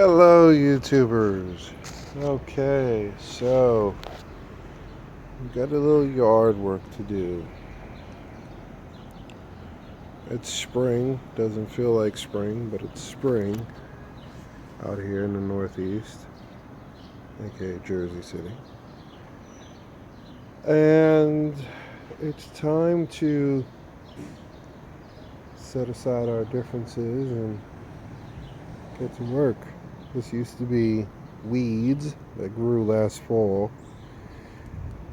Hello, YouTubers. Okay, so we've got a little yard work to do. It's spring. Doesn't feel like spring, but it's spring out here in the Northeast, aka Jersey City. And it's time to set aside our differences and get to work. This used to be weeds that grew last fall,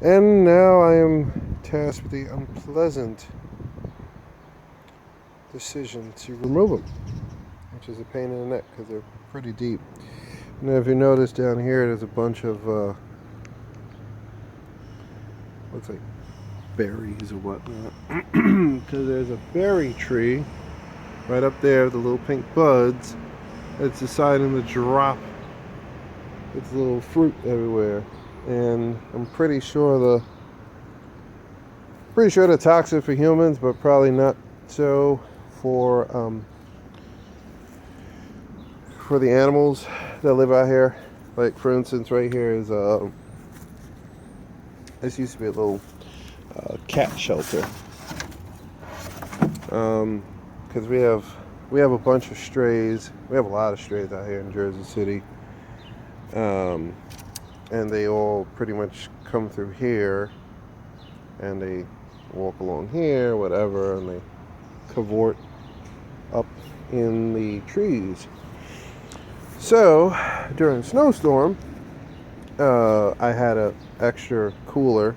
and now I am tasked with the unpleasant decision to remove them, which is a pain in the neck because they're pretty deep. Now, if you notice down here, there's a bunch of looks like berries or whatnot, because there's a berry tree right up there with the little pink buds. It's deciding to drop its little fruit everywhere, and I'm pretty sure they're toxic for humans, but probably not so for the animals that live out here. Like, for instance, right here is this used to be a little cat shelter, because we have a bunch of strays. We have a lot of strays out here in Jersey City, and they all pretty much come through here, and they walk along here, whatever, and they cavort up in the trees. So during a snowstorm, I had an extra cooler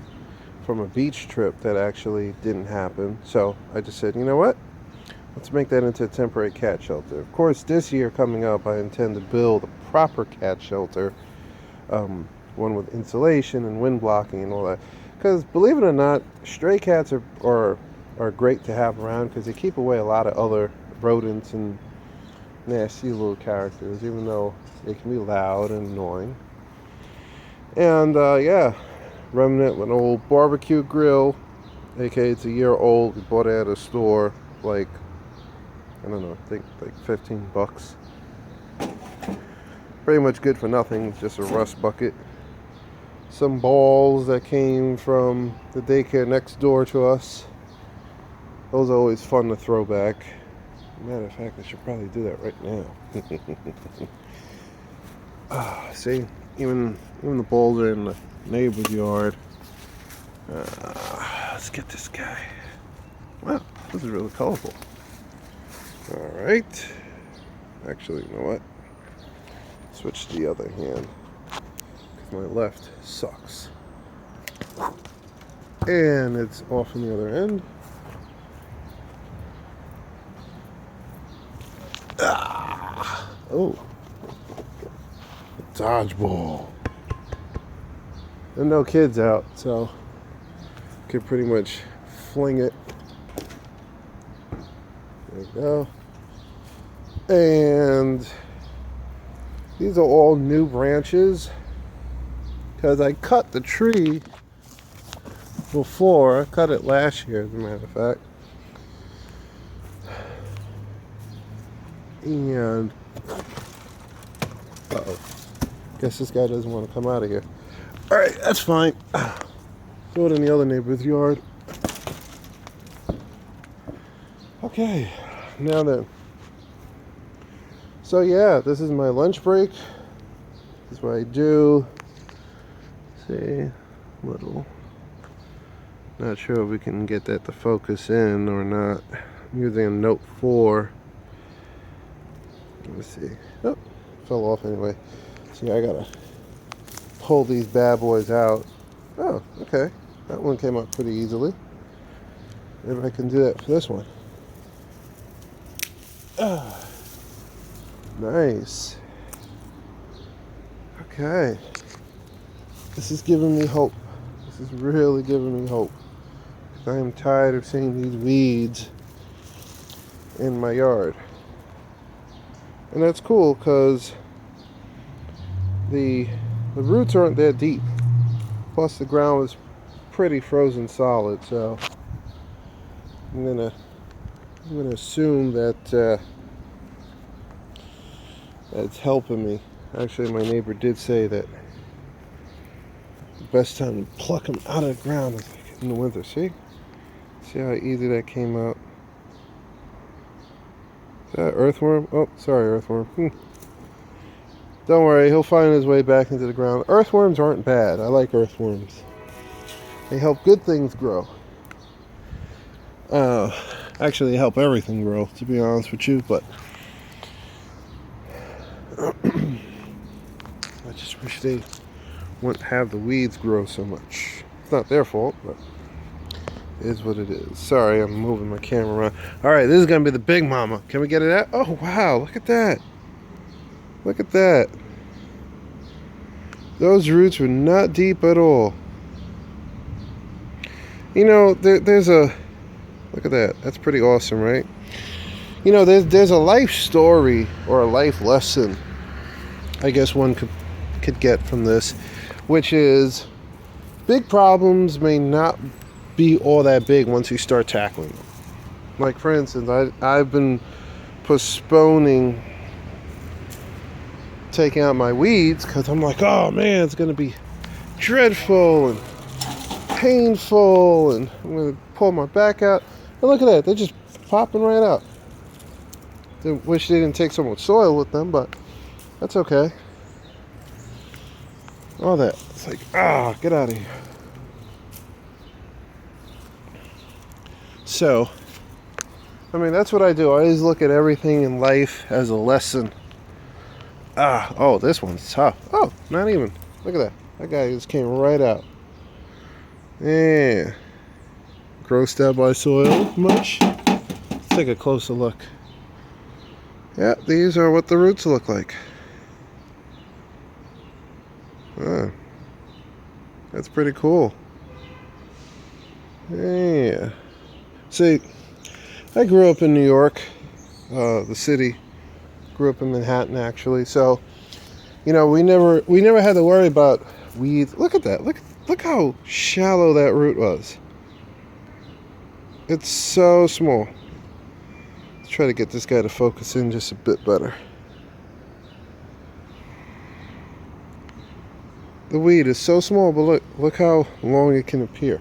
from a beach trip that actually didn't happen. So I just said, you know what? Let's make that into a temporary cat shelter. Of course, this year coming up, I intend to build a proper cat shelter, one with insulation and wind blocking and all that. Because believe it or not, stray cats are great to have around because they keep away a lot of other rodents and nasty little characters, even though they can be loud and annoying. And yeah, remnant with an old barbecue grill, aka it's a year old. We bought it at a store, like, I don't know, I think like $15. Pretty much good for nothing. It's just a rust bucket. Some balls that came from the daycare next door to us. Those are always fun to throw back. Matter of fact, I should probably do that right now. See, even the balls are in the neighbor's yard. Let's get this guy. Wow, this is really colorful. Alright. Actually, you know what? Switch to the other hand, because my left sucks. And it's off on the other end. Oh. Dodgeball. There are no kids out, so you can pretty much fling it. There you go. And these are all new branches because I cut the tree before. I cut it last year, as a matter of fact. And uh-oh. Guess this guy doesn't want to come out of here. Alright, that's fine. Throw it in the other neighbor's yard. Okay, now then. So yeah, this is my lunch break. This is what I do. See, little. Not sure if we can get that to focus in or not. I'm using a Note 4. Let's see. Oh, fell off anyway. See, I gotta pull these bad boys out. Oh, okay. That one came up pretty easily. Maybe I can do that for this one. Nice. Okay. This is giving me hope. This is really giving me hope. I am tired of seeing these weeds in my yard. And that's cool because the roots aren't that deep. Plus the ground was pretty frozen solid, so I'm gonna assume that It's helping me. Actually, my neighbor did say that the best time to pluck them out of the ground is like in the winter. See how easy that came out. Is that earthworm? Oh, sorry, earthworm. Don't worry, he'll find his way back into the ground. Earthworms aren't bad. I like earthworms. They help good things grow. Actually, they help everything grow, to be honest with you, but I just wish they wouldn't have the weeds grow so much. It's not their fault, but it is what it is. Sorry, I'm moving my camera around. Alright, this is going to be the big mama. Can we get it out? Oh, wow, look at that. Look at that. Those roots were not deep at all. You know, there's a... Look at that. That's pretty awesome, right? You know, there's a life story or a life lesson, I guess one could get from this, which is big problems may not be all that big once you start tackling them. Like, for instance, I've been postponing taking out my weeds because I'm like, oh man, it's going to be dreadful and painful, and I'm going to pull my back out. And look at that, they're just popping right out. I wish they didn't take so much soil with them, but that's okay. All that. It's like, get out of here. So, I mean, that's what I do. I always look at everything in life as a lesson. Oh, this one's tough. Oh, not even. Look at that. That guy just came right out. Yeah. Grossed out by soil much? Let's take a closer look. Yeah, these are what the roots look like. That's pretty cool. Yeah. See, I grew up in New York, the city. Grew up in Manhattan, actually. So, you know, we never had to worry about weeds. Look at that. Look how shallow that root was. It's so small. Let's try to get this guy to focus in just a bit better. The weed is so small, but look how long it can appear.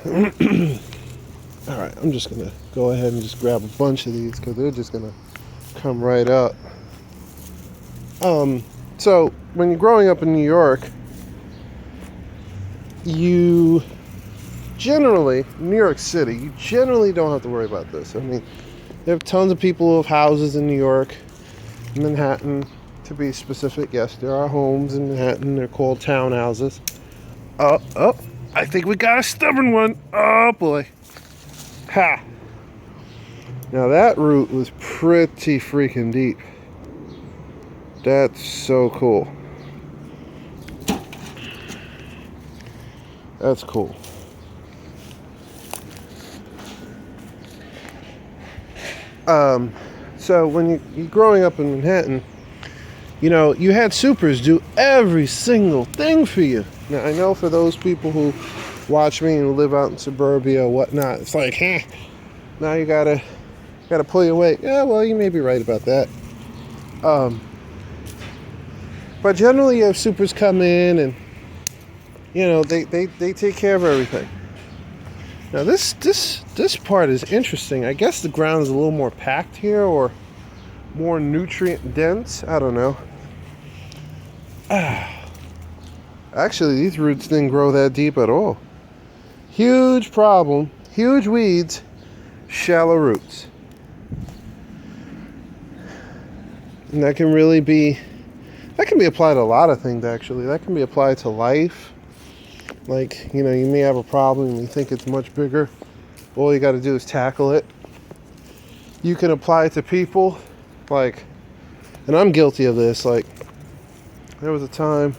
Alright, I'm just going to go ahead and just grab a bunch of these because they're just going to come right up. So, when you're growing up in New York, New York City, you generally don't have to worry about this. I mean, there have tons of people who have houses in New York, Manhattan, to be specific. Yes, there are homes in Manhattan. They're called townhouses. Oh, I think we got a stubborn one. Oh, boy. Ha! Now, that root was pretty freaking deep. That's so cool. That's cool. So when you're growing up in Manhattan, you know, you had supers do every single thing for you. Now, I know for those people who watch me and live out in suburbia or whatnot, it's like, now you gotta pull your weight. Yeah, well, you may be right about that. But generally you have supers come in and, you know, they take care of everything. Now this part is interesting. I guess the ground is a little more packed here or more nutrient dense. I don't know. Actually, these roots didn't grow that deep at all. Huge problem. Huge weeds. Shallow roots. And that can be applied to a lot of things, actually. That can be applied to life. Like, you know, you may have a problem and you think it's much bigger. All you got to do is tackle it. You can apply it to people. Like, and I'm guilty of this. Like, there was a time,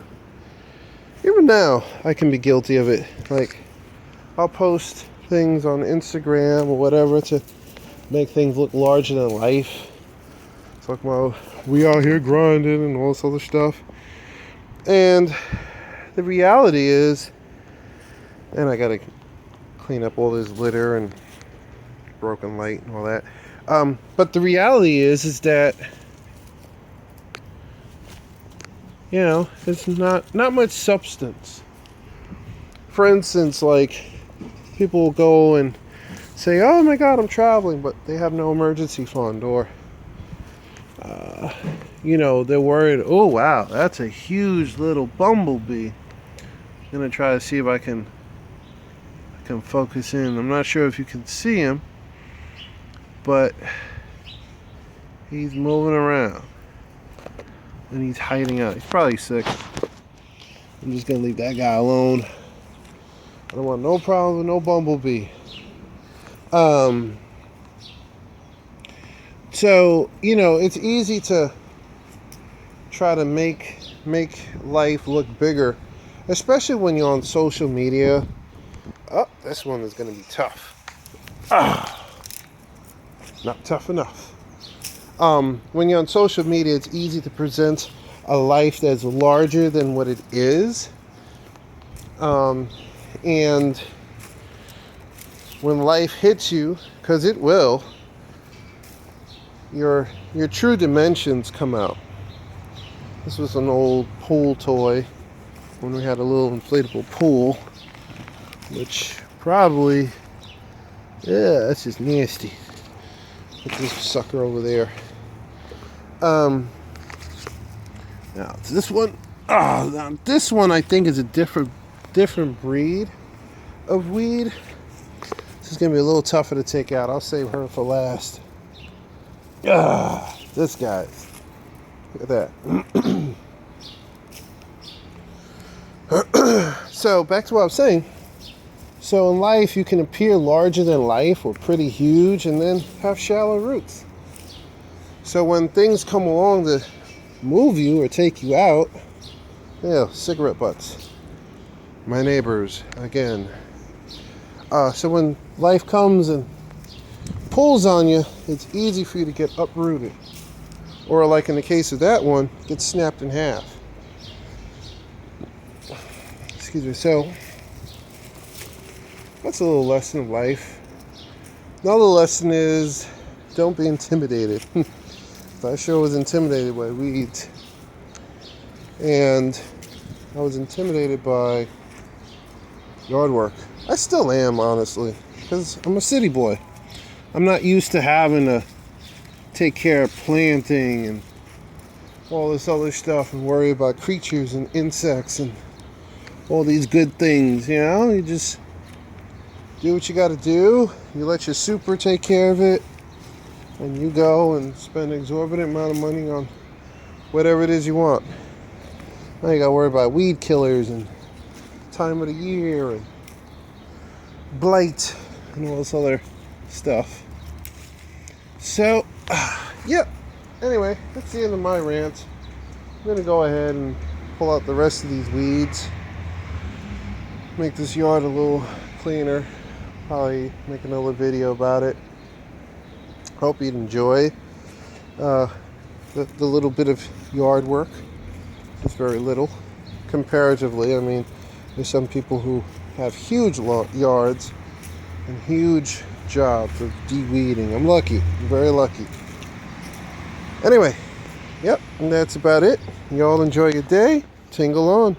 even now, I can be guilty of it. Like, I'll post things on Instagram or whatever to make things look larger than life. It's like, well, we out here grinding and all this other stuff. And the reality is, and I gotta clean up all this litter and broken light and all that. But the reality is that You know, it's not much substance. For instance, like, people will go and say, oh my god, I'm traveling, but they have no emergency fund, or you know, they're worried, oh wow, that's a huge little bumblebee. I'm gonna try to see if I can focus in. I'm not sure if you can see him, but he's moving around and he's hiding out. He's probably sick. I'm just gonna leave that guy alone. I don't want no problem with no bumblebee. So, you know, it's easy to try to make life look bigger, especially when you're on social media. Oh, this one is going to be tough. Not tough enough. When you're on social media, it's easy to present a life that's larger than what it is. And when life hits you, because it will, your true dimensions come out. This was an old pool toy when we had a little inflatable pool, which probably, yeah, that's just nasty. Put this sucker over there. Now this one, now this one I think is a different breed of weed. This is gonna be a little tougher to take out. I'll save her for last. This guy. Look at that. So back to what I was saying. So in life, you can appear larger than life or pretty huge and then have shallow roots. So when things come along to move you or take you out, yeah, cigarette butts. My neighbors, again. So when life comes and pulls on you, it's easy for you to get uprooted. Or like in the case of that one, get snapped in half. Excuse me. So that's a little lesson of life. Another lesson is don't be intimidated. I sure was intimidated by weeds. And I was intimidated by yard work. I still am, honestly, because I'm a city boy. I'm not used to having to take care of planting and all this other stuff and worry about creatures and insects and all these good things, you know? You just do what you got to do. You let your super take care of it, and you go and spend an exorbitant amount of money on whatever it is you want. Now you got to worry about weed killers and time of the year and blight and all this other stuff. So, yep. Anyway, that's the end of my rant. I'm going to go ahead and pull out the rest of these weeds. Make this yard a little cleaner. Probably make another video about it. Hope you'd enjoy the little bit of yard work. It's very little comparatively. I mean, there's some people who have huge yards and huge jobs of de-weeding. I'm lucky. I'm very lucky. Anyway, yep, and that's about it. Y'all enjoy your day. Tingle on.